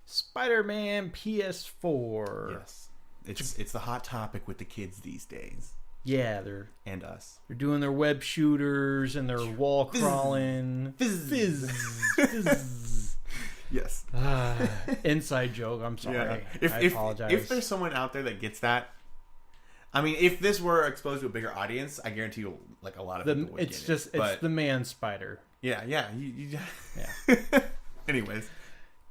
Spider-Man PS4. Yes. It's the hot topic with the kids these days. Yeah, they're Us. They're doing their web shooters and their wall crawling. Fizz. Yes. Inside joke. I'm sorry. Yeah. I apologize. If there's someone out there that gets that, I mean, if this were exposed to a bigger audience, I guarantee you, like, a lot of people would get it. It's the man spider. Yeah. Yeah. Anyways,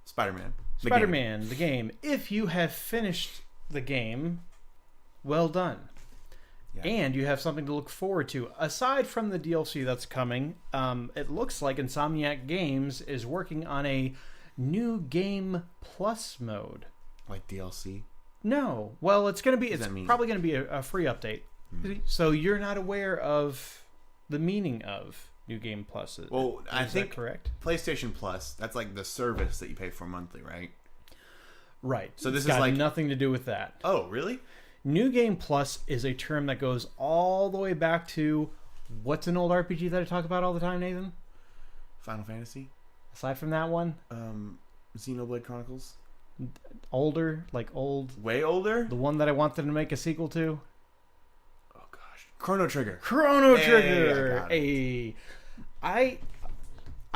Spider-Man. The game. If you have finished the game, well done. Yeah. And you have something to look forward to. Aside from the DLC that's coming, it looks like Insomniac Games is working on a new Game Plus mode. Like DLC? No. Well, it's probably going to be a free update. Mm-hmm. So you're not aware of the meaning of New Game Plus. Well, I think correct. PlayStation Plus, that's like the service that you pay for monthly, right? Right. So this it's got is like nothing to do with that. Oh, really? New Game Plus is a term that goes all the way back to what's an old RPG that I talk about all the time, Nathan? Final Fantasy. Aside from that one, Xenoblade Chronicles. Older, like old. Way older. The one that I wanted to make a sequel to. Oh gosh, Chrono Trigger. Hey, I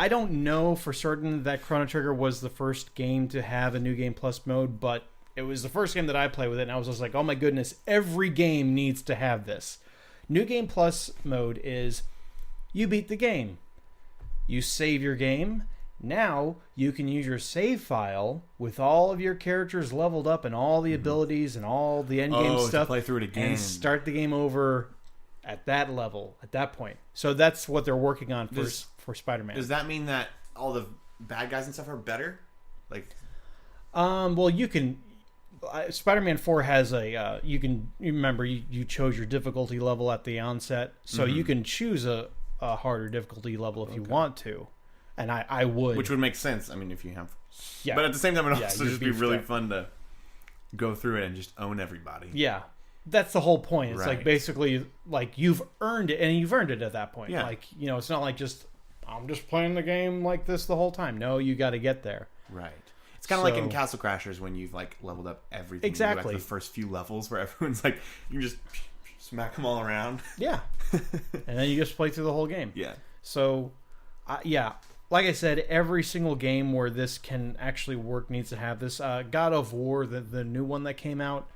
don't know for certain that Chrono Trigger was the first game to have a New Game Plus mode, but it was the first game that I played with it, and I was just like, oh my goodness, every game needs to have this. New Game Plus mode is you beat the game. You save your game. Now you can use your save file with all of your characters leveled up and all the abilities and all the endgame stuff. To play through it again. And start the game over at that level, at that point. So that's what they're working on for Spider-Man. Does that mean that all the bad guys and stuff are better? Like, well, you can. Spider-Man 4 has a. You remember you chose your difficulty level at the onset, so you can choose a harder difficulty level if you want to, and I would, which would make sense. I mean, if you have, yeah, but at the same time, it would also just be really fun to go through it and just own everybody. Yeah, that's the whole point. It's like basically like you've earned it, and you've earned it at that point. Yeah. Like it's not like just I'm just playing the game like this the whole time. No, you got to get there. Right. It's kind of like in Castle Crashers when you've like leveled up everything. Exactly. You go back to the first few levels where everyone's like, you can just smack them all around. Yeah. And then you just play through the whole game. Yeah. So, like I said, every single game where this can actually work needs to have this. God of War, the new one that came out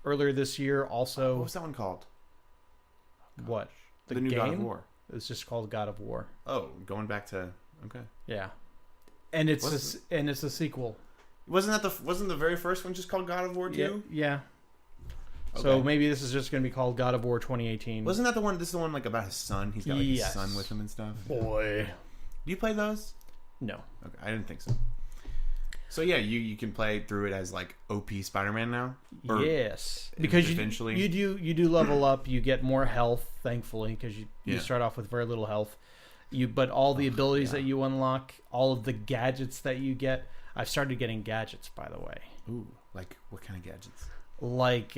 earlier this year, also. What was that one called? What? The new God of War. It's just called God of War. Oh, going back to Yeah. And it's a sequel. Wasn't the very first one just called God of War 2? Yeah. Okay. So maybe this is just going to be called God of War 2018. Wasn't that the one? This is the one like about his son. He's got like his son with him and stuff. Boy, do you play those? No. Okay, I didn't think so. So yeah, you can play through it as like OP Spider-Man now. Yes, because eventually you do level up. You get more health, thankfully, because you start off with very little health. But all the abilities that you unlock, all of the gadgets that you get. I've started getting gadgets, by the way. Ooh, like what kind of gadgets? Like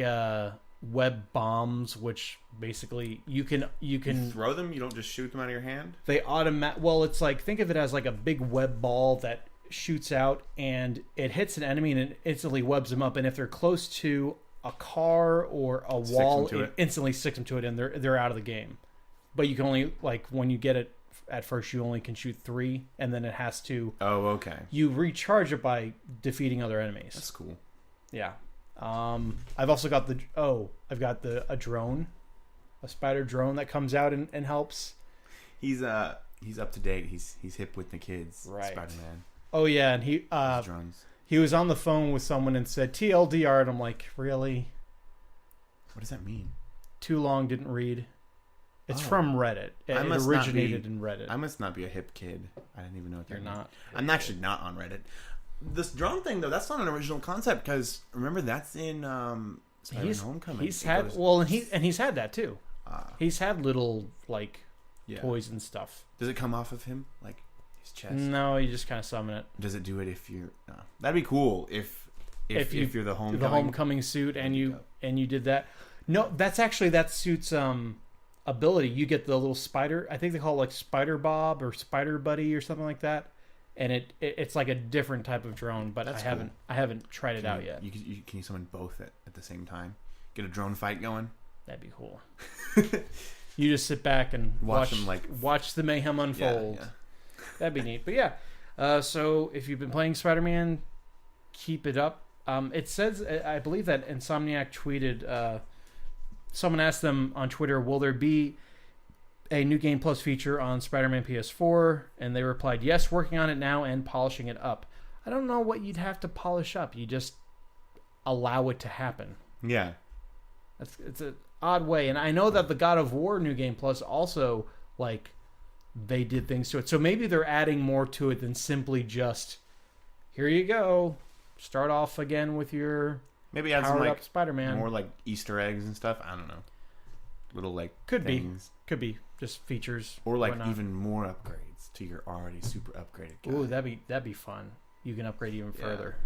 web bombs, which basically you can throw them. You don't just shoot them out of your hand. They Well, it's like, think of it as like a big web ball that shoots out and it hits an enemy and it instantly webs them up. And if they're close to a car or a wall, it instantly sticks them to it, and they're out of the game. But you can only, like, when you get it. At first, you only can shoot 3, and then it has to. Oh, okay. You recharge it by defeating other enemies. That's cool. Yeah. I've also got a drone, a spider drone that comes out and helps. He's up to date. He's hip with the kids. Right. Spider-Man. Oh yeah, and he was on the phone with someone and said TLDR, and I'm like, really? What does that mean? Too long, didn't read. It's from Reddit. It originated in Reddit. I must not be a hip kid. I didn't even know what that meant. You're not. I'm actually not on Reddit. This drone thing, though, that's not an original concept, because remember, that's in Spider-Man Homecoming. He's had that too. He's had little toys and stuff. Does it come off of him, like his chest? No, you just kind of summon it. Does it do it if you're? No. That'd be cool if you're the homecoming suit and you did that. No, that's actually that suit's ability. You get the little spider. I think they call it like Spider Bob or Spider Buddy or something like that. and it's like a different type of drone, but That's I haven't tried it out yet. Can you summon both at the same time? Get a drone fight going. That'd be cool. You just sit back and watch the mayhem unfold. Yeah. That'd be neat. But yeah, so if you've been playing Spider-Man, keep it up. It says, I believe that Insomniac tweeted, someone asked them on Twitter, will there be a New Game Plus feature on Spider-Man PS4? And they replied, yes, working on it now and polishing it up. I don't know what you'd have to polish up. You just allow it to happen. Yeah. It's an odd way. And I know that the God of War New Game Plus also, like, they did things to it. So maybe they're adding more to it than simply just, here you go. Start off again with your maybe add some like Spider-Man. More like Easter eggs and stuff. I don't know. Little like could be just features or like even more upgrades to your already super upgraded guy. Ooh, that'd be fun. You can upgrade even further.